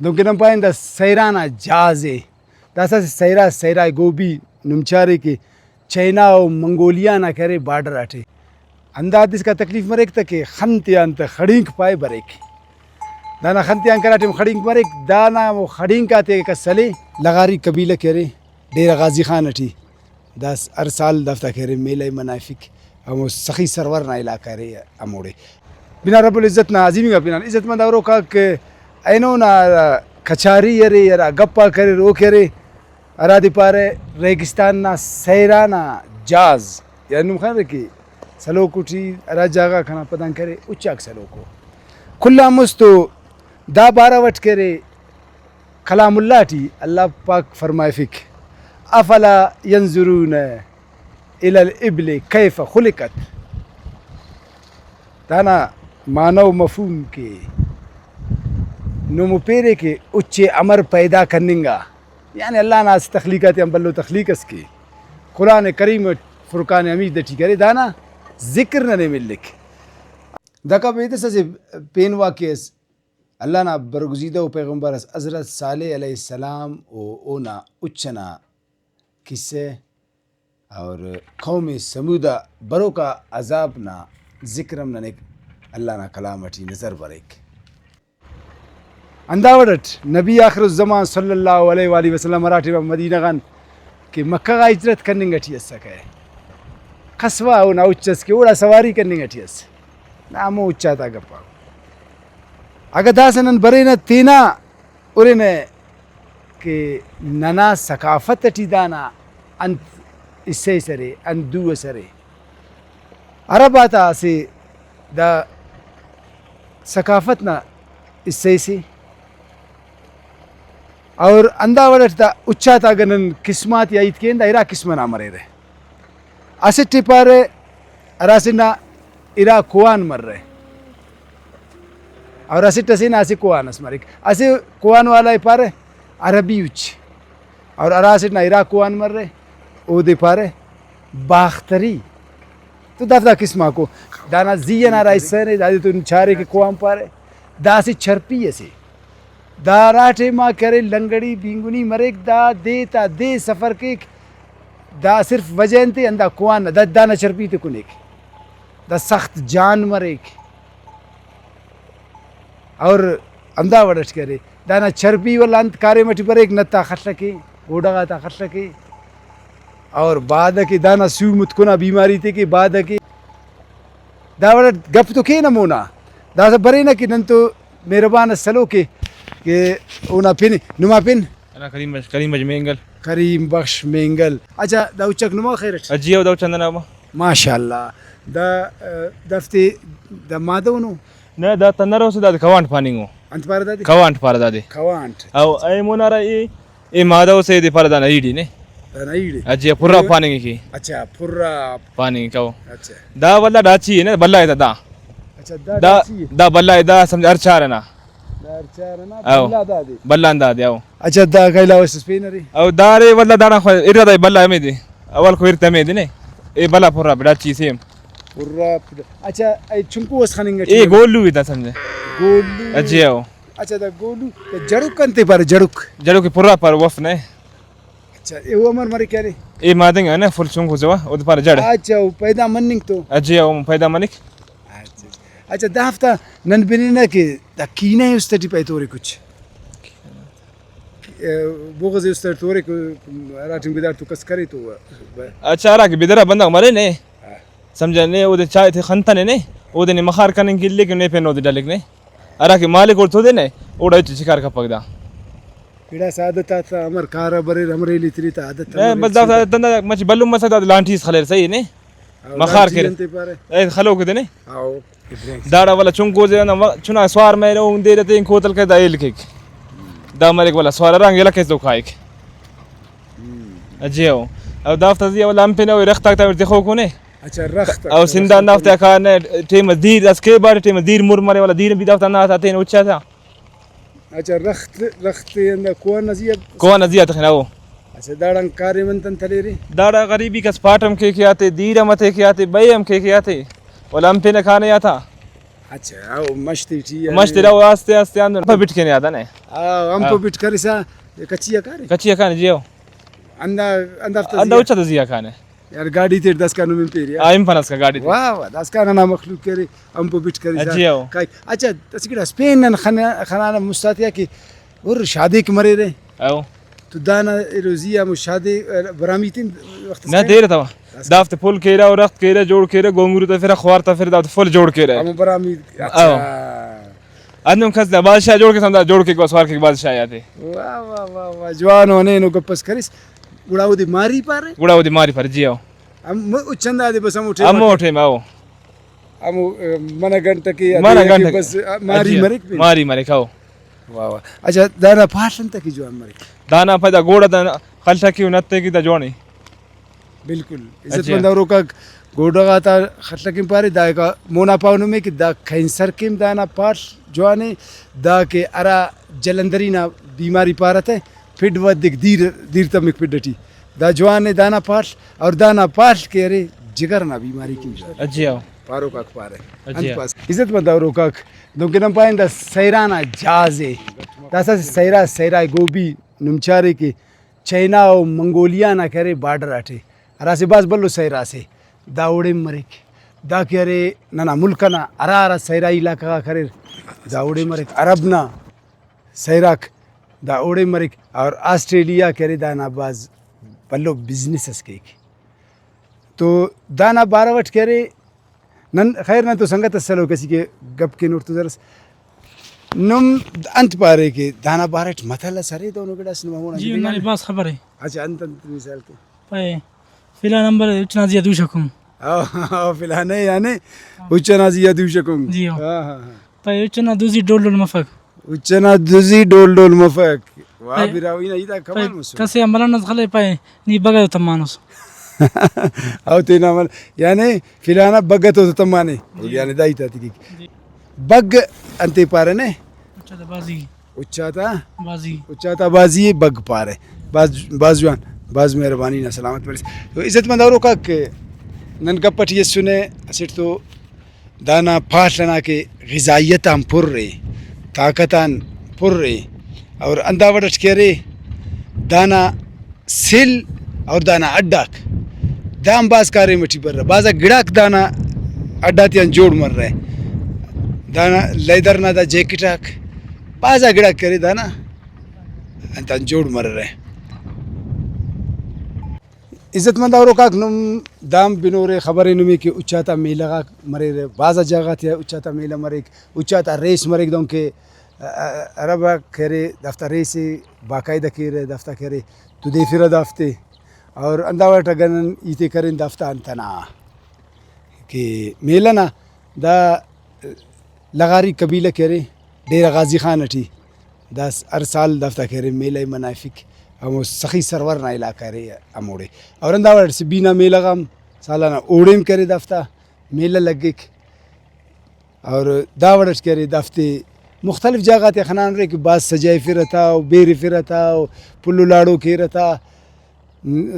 dunkinam pain da sairana jaze da sa saira gobi numchare ke China او منگولیا نہ کرے border اٹھے انداز اس کا تکلیف مرے تک کہ خنتیان تے خڑینک پائے بریک دانا خنتیان کراٹے خڑینک مرے دانا وہ خڑینک آتے کسلے لغاری قبیلہ کرے ڈیرہ غازی خان اٹھی دس ہر سال دفتہ کرے میلہ منافق ہم سخی سرور نہ علاقہ رہے اموڑے بنا رب العزت نہ عظیمی کا بنا عزت مند اوروں کا کہ اینو نہ کچاری یرے یرا گپا کرے رو کرے ارادی پارے ریگستان نہ سیرانہ جاز یعنی مخان رکھی سلوکوٹی ارا جاگا کھانا پتن کرے اچاک سلوکو کھلا مستو دا بارہ وٹ کرے کلام اللہ ٹی اللہ پاک فرمائے فک افلا ینظرون الی الابل کیف خلقت دانا مانو مفہوم کے نمو پیرے کے اچھے امر پیدا کرننگا یعنی اللہ ناس تخلیقات ہم بلو تخلیق اس کی قرآن کریم فرقان حمید دٹی کرے دانا ذکر نہ مل لکھ دکا بیتے سے پین واقعیس اللہ نا برگزیدہ و پیغمبر حضرت صالح علیہ السلام اونا اچنا کسے اور قوم سمودہ برو کا عذاب نا ذکرم نہ اللہ نا کلامٹی نظر بریک انداوڑت نبی آخر الزمان صلی اللہ علیہ وآلہ وسلم مراٹھی مدینہ غان کہ مکہ کا ہجرت کرنے گٹھی اس سکے قصوہ او نا اچس کے اوڑا سواری کرنے گٹھی اس نامو اچھا تا گپا اگر داسنن برے نا تینا اوڑے نے کہ ننا ثقافت ٹی دانا انت اس سے سرے اندو سرے عرب آتا سے دا ثقافت نا اس سے اور اندہ وڑٹ تا اچھا تا گنن قسمات یا ایت کے اندہ ارا قسمہ نہ مرے رہے اسٹی پارے اراسنا ارا کوان مر رہے اور اسٹ سینا اسی کوان اس مرے اسی کوان والا پارے عربی اچھ اور اراسنا ارا کوان مر رہے او دے پارے باختری تو دفتا قسمہ کو دانا زین آرہ اس سے دادی تو چھارے کے کوان پارے دا سی چھرپی ایسے دا راٹے ماں کرے لنگڑی بینگونی مریک دا دیتا دے سفر کے دا صرف وجہ انتے اندہ کوان دا دانا چرپی تے کنے کے دا سخت جان مریک اور اندہ وڑٹ کرے دانا چرپی والا انت کارے مٹی پر ایک نتا خط لکے گوڑا گاتا خط لکے اور بعد کے دانا سیو متکنا بیماری تے کے بعد کے دا وڑٹ گپ تو کے نمونا دا سا برے نا کہ نن تو مہربان سلو کے کہ اونا پین نما پین انا کریم بخش مینگل کریم بخش مینگل اچھا دا اچھک نما خیرت اجیو دا چندنا ما ماشاءاللہ دا دفتے دا مادونو نہ دا تنرو سے دا کوانٹ پانینگو انت پار دا دی کوانٹ پار دا دی کوانٹ او اے مونارا ای مادو سے دی پار دا نایڈی نے دا نایڈی اجی پورا پانینگ کی اچھا پورا پانینگ کو اچھا دا ولا ڈاچی ہے نا بلا ہے دا اچھا دا دا بلا ہے دا سمجھ ارچار نا ارچارنا او بلا دا دی بلا اندا دی او اچھا دا کایلا وس پینری او دارے ولا دانا اردا بلا میں دی اول کو ارتا میں دی نے اے بلا پورا ڈاچی سیم پورا اچھا اے چنکو اس خننگ اے گولو دا سمجھ گولو اجی او اچھا دا گولو جڑک کنتے پر جڑک جڑو کہ پورا پر وف نے اچھا اے وہ عمر مری کہہ رہے اے مادنگ ہے نا فل چونکو جو او پر جڑ اچھا وہ پیدا مننگ تو اجی او پیدا منک اچھا دا ہفتہ نن بنینا کہ دا کینہ ہے اس تٹی پہ توری کچھ بغض اس تٹی توری کو راتن بیدار تو کس کرے تو اچھا رہا کہ بیدارہ بندہ مرے نے سمجھا نے او دے چاہے تھے خنتا نے او دے نے مخار کرنے کے لیے کہ نہیں پہنو دے ڈالک نے ارہا کہ مالک اور تو دے نے اوڑا چکار کا پک دا پیڑا سعادت آتا ہمار کارا برے ہمارے لیے تری تا عادت بس دا تندہ مچ بلو مسا لانٹیس خلیر صحیح نے مخار کرے خلو کے دے نے داڑا والا چونکو دے چنا سوار میں رو دے رہتے ہیں کوتل کے دا ایلک دا ملک والا سوار رنگ لکھے تو کھائے اجی او او دافتا زی والا ہم پہ نے رخت تاکتا ہے دیکھو کونے اچھا رخت او سندان دافتا کھانے ٹیم دیر اس کے بار ٹیم دیر مر مرے والا دیر بھی دافتا نہ آتا ہیں اچھا تھا اچھا رخت اندہ کوان نزیت خینا ہو اچھا داڑا کاری منتن تلے رہی داڑا غریبی کا سپاٹم کے آتے دیر متے کے آتے بیم کے آتے والا ہم پہ نے کھانے آتا اچھا او مشتی ٹی مشتی رہو آستے آستے آندر پھر بٹ کے نہیں آتا نا ہم کو بٹ کریسا کچیا کارے کچیا کھانے جیو اندر اچھا تو زیا کھانے یار گاڑی تیر دس کا نوم پیریا آئیم فنس کا گاڑی واہ واہ دس کا نا مخلوق کرے ہم کو بٹ کریسا جیو اچھا تسکڑا اسپین خنانا مستاتیا کہ اور شادی کے مرے رہے او تو دانا روزیا مو شادی برامیتین وقت نہ دیر تھا دافت پھول کیرا اور رخت کیرا جوڑ کیرا گونگرو تا پھر خوار تا پھر دافت پھول جوڑ کیرا ہم برامی اندم کھس بادشاہ جوڑ کے سمجھا جوڑ کے سوار کے بادشاہ آتے واہ واہ واہ واہ جوان ہونے نو گپس کریس گڑاو دی ماری پارے گڑا وہ دی ماری پر جیو ہم چندا دے بس ہم اٹھے ہم اٹھے ماو ہم من گھنٹہ کی من گھنٹہ بس ماری مرک ماری مرے کھاو واہ واہ اچھا دانا پاٹن تک جوان مرک دانا پدا گوڑا دانا خلطہ کیوں نتے کی دا جوانی بالکل عزت مندوروں کا گوڑا تا خطہ کیم پارے دا کا مونا پاونو میں کہ دا کینسر کیم دانا پاٹ جوانے دا کہ ارا جلندرینا بیماری پارت ہے پھڈ ودک دیر تمک پھڈٹی دا جوانے دانا پاٹ اور دانا پاٹ کے ارے جگر نہ بیماری کی اجیو پارو کا پارے انت پاس عزت مندوروں کا دونکن پائیں دا سیرانا جازے دا سیرا گوبی نمچارے کے چائنا او منگولیا نہ کرے بارڈر اٹھے ارا سے باز بلو سیرا سے دا اوڑے مرک دا کہ ارے ننا ملکنا ارا سیرا علاقہ کا کرے دا اوڑے مرک عربنا سیراک دا اوڑے مرک اور آسٹریلیا کرے دانا باز بلو بزنس اس کے تو دانا باروٹ کرے نن خیر نہ تو سنگت سلو کسی کے گپ کے نور تو درس نم انت پارے کے دانا بارٹ متھلا سرے دونوں گڑا سنما ہونا جی ہماری پاس خبر ہے اچھا انت مثال کے پائے فیلا نمبر اتنا زیادہ دو شکوں فی الحال نہیں یعنی اچنا زیادہ دو شکوں جی ہاں پائے اتنا دوزی ڈول مفق اچنا دوزی ڈول مفق واہ براوینا ایدا کمال مسو کسے عملان خلے پائے نی بغا تمانوس او تینا مل یعنی فی الحال بغا تو تمانے یعنی دایتا تی بگ انتے پارے نے اچھا بازی اچھاتا بازی بگ پارے باز جوان باز مہربانی نہ سلامت پرس تو عزت مندوروں کا کہ نن گپٹ یہ سنے اسٹ تو دانا پاٹ لنا کے غذائیتاں پر رہے طاقتاں پر رہے اور انداوڑٹ کے رہے دانا سل اور دانا اڈاک دام باز کارے مٹی پر رہا بازا گڑاک دانا اڈاتیاں جوڑ مر رہے دانا لیدر نہ دا جیکٹاک بازا گڑاک کرے دانا انتاں جوڑ مر رہے عزت مندوروں کا نم دام بنورے خبریں نمی کہ اچھاتا میلہ کا مرے رہے بازا جگہ تھے اچھاتا میلہ مرے اچھاتا ریس مرے دوں کہ عربہ کہرے دفتہ ریسے باقاعدہ کہرے دفتہ کہرے تو دے پھر دافتے اور انداوٹ اگرن ایتے کریں دفتہ انتنا کہ میلہ نا دا لغاری قبیلہ کہرے ڈیرہ غازی خان اٹھی دا ہر سال دفتہ کہرے میلہ منافق ہم سخی سرور نہ علاقہ رہے ہم اوڑے اور انداوڑ سے بینا میلہ غم سالانہ اوڑیم کرے دفتہ میلہ لگے اور داوڑ کرے دفتے مختلف جگہ تے خنان رہے کہ بعض سجائے پھرتا بیری پھرتا پلو لاڑو کھیرتا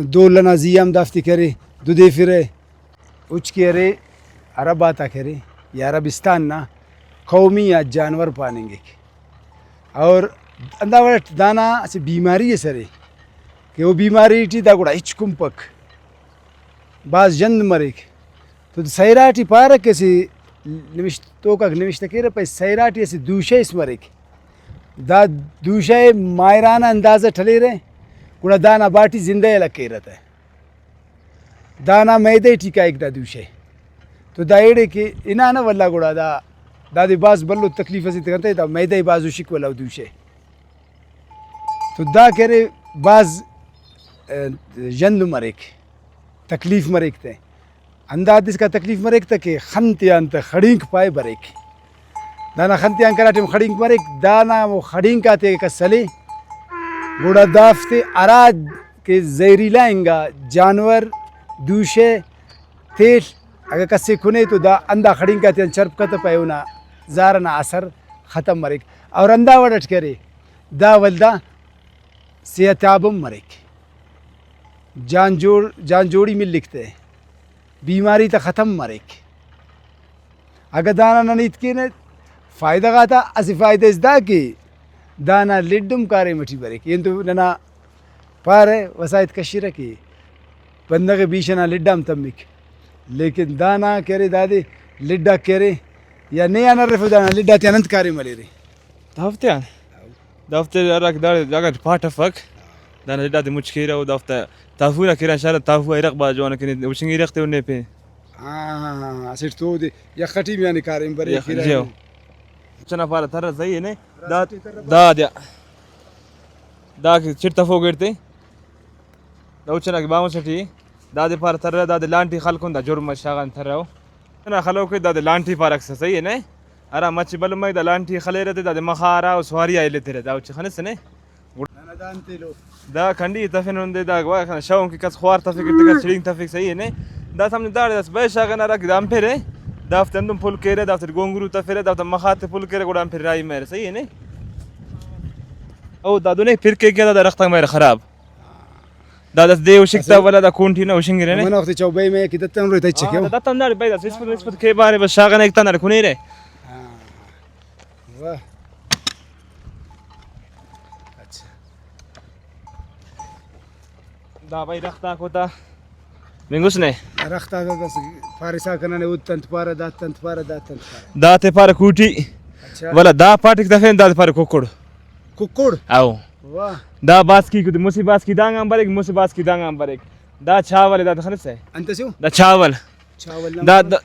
دو لنا زیام دفتے کرے دودے پھرے اچ کے رے عرب آتا کرے یا عربستان نا قومی یا جانور پانیں گے اور انداوڑ دانا سے بیماری ہے سرے کہ وہ بیماری ٹی دا گوڑا ہچ کمپک بعض جند مرک تو سیراٹی پارک کیسے نوشتوں کا نوشتہ کہہ رہے پہ سیراٹی ایسے دوشہ اس مرک دا دوشہ مائرانہ اندازہ ٹھلے رہے گوڑا دانا باٹی زندہ الگ کہہ رہتا ہے دانا میدے ٹی کا ایک دا دوشہ تو دا ایڑے کہ انانا واللہ گوڑا دا دے باز بلو تکلیف سے کرتے دا میدے بازو شک والا دوشہ تو دا کہہ رہے باز جند مرک تکلیف مرک تے انداز اس کا تکلیف مرک تا کہ خنتیان تا خڑینک پائے برک دانا خنتیان کراٹیم خڑینک مرک دانا وہ خڑینک آتے کا سلے گوڑا دافتے اراد کے زہری لائیں گا جانور دوشے تیل اگر کسے کھنے تو دا اندہ خڑینک آتے چرپ کتا پائے ہونا زارنا اثر ختم مرک اور اندہ وڑٹ کرے دا ولدہ صحتیابم مرک جان جوڑی میں لکھتے ہیں بیماری تا ختم مرک اگر دانا ننیت کے نے فائدہ گاتا اسی فائدہ اس دا کہ دانا لڈم کارے مٹی برک ین تو ننا پارے وسائت کشیرہ کی بندہ بیشنا لڈام تمک لیکن دانا کرے دادے لڈا کرے یا نیا نرف دانا لڈا تی انت کارے ملے رے دافته راك دار جاك بارت فك دانا لدات مشكله ودافته تافونا كيران شاء الله تافو يرق باجوانا كني وشين يرقته ونبي اسرتو دي يا خطيب يعني كارم بري كيران چنا پار تر زي نه دا چرتا فوگرتي دا چنا کی بامو سٹي دا دي پار تر دا لانتي خلقون دا جرم شاغان ترو انا خلوك دا لانتي پارك سي نه ارا مچ بل مي دا لانتي خليره دا مخارا وسواري ايله تر دا چ خنس نه انا دانتلو دا كندي تفنون دا وا شاون کی کس خوار تفکر تک چرين تفک سي نه دا سامنے دا دس به شاغان را کی دام پھره دافتندم پول کيره دافت گونگرو تفره دافت مخات پول کيره گودام پھر راي مير صحیح ہے نه او دادو نه پھر کے گیا دا رخت مير خراب دادس دیو شکتا ولا دا کونٹی نہ وشنگره نه من وقت چوبای میں کی دتن رو تچ کیو دا تم دار پیدا اسپت کے بارے بس شاغن ایک تنر کونی رے واہ اچھا دا بھائی رختا کوتا منگوس نے رختا دا فارسا کننے ودتنت پارا داتنت پارا دا تے پار کوٹی ولا دا پاٹک دفن دا پار کوکڑ او واہ دا باس کی کو موسی باس کی دانگ امبر ایک موسی باس کی دانگ امبر ایک دا چاول دا خنس ہے انت سو دا چاول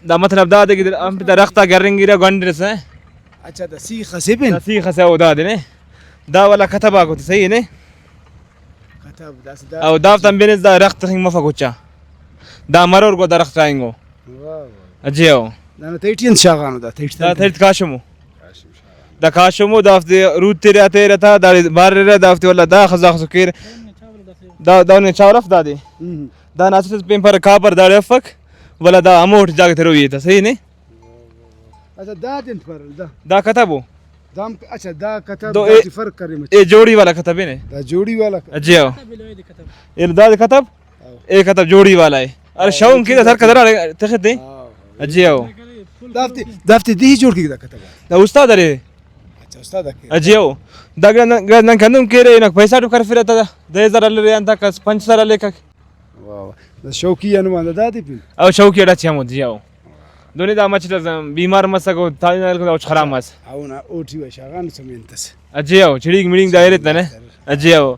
دا مطلب دا دے ام دا رختا گرنگیرا گنڈرس ہے اچھا دا سیخ سپن دا سیخ سے او دا دے دا ولا کتبا کو صحیح ہے کتاب دا او دا تم بنز دا رخت خنگ مفقوچا دا مرور کو درخت راینگو واہ اجیو دا تیٹین شاغانو دا تیٹ کاشمو دا کاشمو دافت روت تیرا تا دا بار رہ دافت ولا دا خزاخ سکیر دا نے چاورف دا دی دا ناس پیم پر کاپر دا رفک ولا دا اموٹ جاگ تھرو یہ تھا صحیح نہیں اچھا دا دن پر دا کتابو دام اچھا دا کتاب دو دا فرق کرے مچ اے جوڑی والا کتاب ہے دا جوڑی والا اجیو یہ دا کتاب ایک کتاب جوڑی والا ہے ارے شاون کی سر قدر تخت دے اجیو دافت دی جوڑ کی دا کتاب دا استاد رے اچھا استاد اجیو دا گن کندم کرے نہ پیسہ تو کر پھرتا 2000 لے انت کس 5000 لے کا واہ دا شوکی انو دا دی پین او شوکی اڑا چمو جیو دونی دا مچ بیمار مسکو تاینال کو خراب مس او نا اوٹی و شاغان سمینتس اجیو چڑی میٹنگ دایرت نے اجیو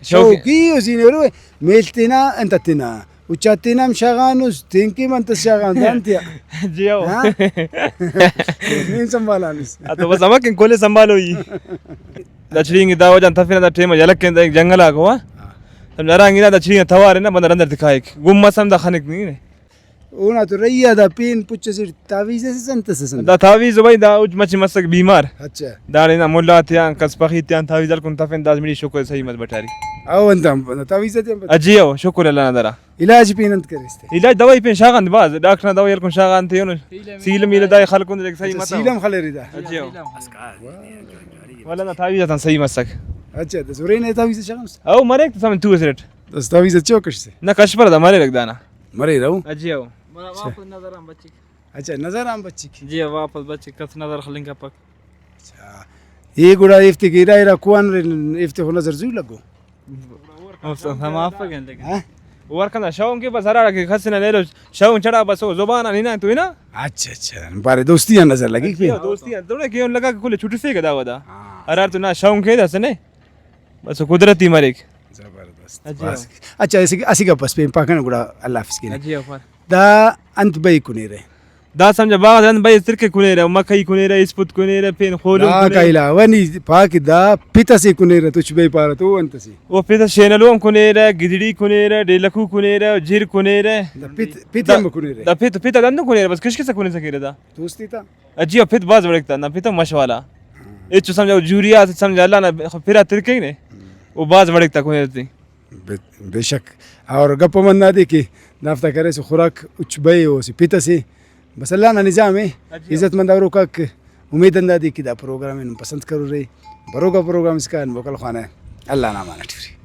شوکی وزینرو میلتنا انتتنا وچاتنا مشاغانوس تینکی من تشاغان دانتیا جیو مين سنبالانس تو بس اماکن کولے سنبھالو یہ دا چڑی دا وجان تفینا دا ٹیم جلکن دا جنگل اگوا ہم نرانگینا دا چڑی توار نا بندر اندر دکھائے گم مسم دا خنک نہیں اونا تو ریا دا پین پچ سے تعویذ سے سنتس دا تعویذ بھائی دا اج مچ مسک بیمار اچھا دا نا مولا تیان کس پخیتیان تعویذ کن تفین دا میری شکر صحیح مت بٹاری او انتم تعویذ تے اجیو شکر اللہ نظر علاج پیننت کرستے علاج دوائی پین شاغان باز ڈاکٹر دوائی کن شاغان تے سیلم میل دای خلقون دے صحیح مت سیلم خلری دا اجیو ولا نا تعویذ تن صحیح مسک اچھا دا زورین تعویذ شاغان او مرے تو سم تو سرٹ دا تعویذ چوکش سے نہ کشپر دا مرے رکھ دانا مرے رہو اجیو واپس نظر ہم بچی اچھا نظر ہم بچی کی جی واپس بچی کس نظر خلنگا پک اچھا یہ گڑا افتی کی رائے کوان افتی ہو نظر زو لگو ہم آپ گئے لیکن اور کنا شاون کے بس ہرا کے خسنا لے لو شاون چڑا بس زبان نہیں نا تو نا اچھا اچھا بارے دوستی نظر لگی پھر دوستی تو کیوں لگا کھلے چھٹی سے گدا ودا ارار تو نا شاون کے دس نے بس قدرتی ملک زبردست اچھا اسی کا بس پہ پاکن گڑا اللہ حافظ کی جی دا انت بھائی کنے رہے دا سمجھ باغ دن بھائی ترکے کنے رہے مکئی کنے رہے اسپت کنے رہے پین خولو لا کایلا ونی پاک دا پیتا سے کنے رہے تچ بھائی پارا تو انت سی وہ پیتا شینلوم کنے رہے گدڑی کنے رہے ڈیلکو کنے رہے جیر کنے رہے پیتا میں کنے رہے دا پیتا دن کنے رہے بس کش کس کنے سکے دا دوستی تا اجیو پھت باز بڑکتا نا پیتا مشوالا اچ سمجھو جوریا سمجھ اللہ نا پھرا ترکے نے وہ باز بڑکتا کنے رہتی بے شک اور گپ منا دے کہ نافتا کرے سے خوراک اچ بھائی ہو سی پیتا سے بس اللہ نا نظام ہے عزت مند اوروں کا امید اندازی کی دا پروگرام پسند کرو رہے بروگا پروگرام اس کا بکل خانہ ہے اللہ نامہ ٹھیک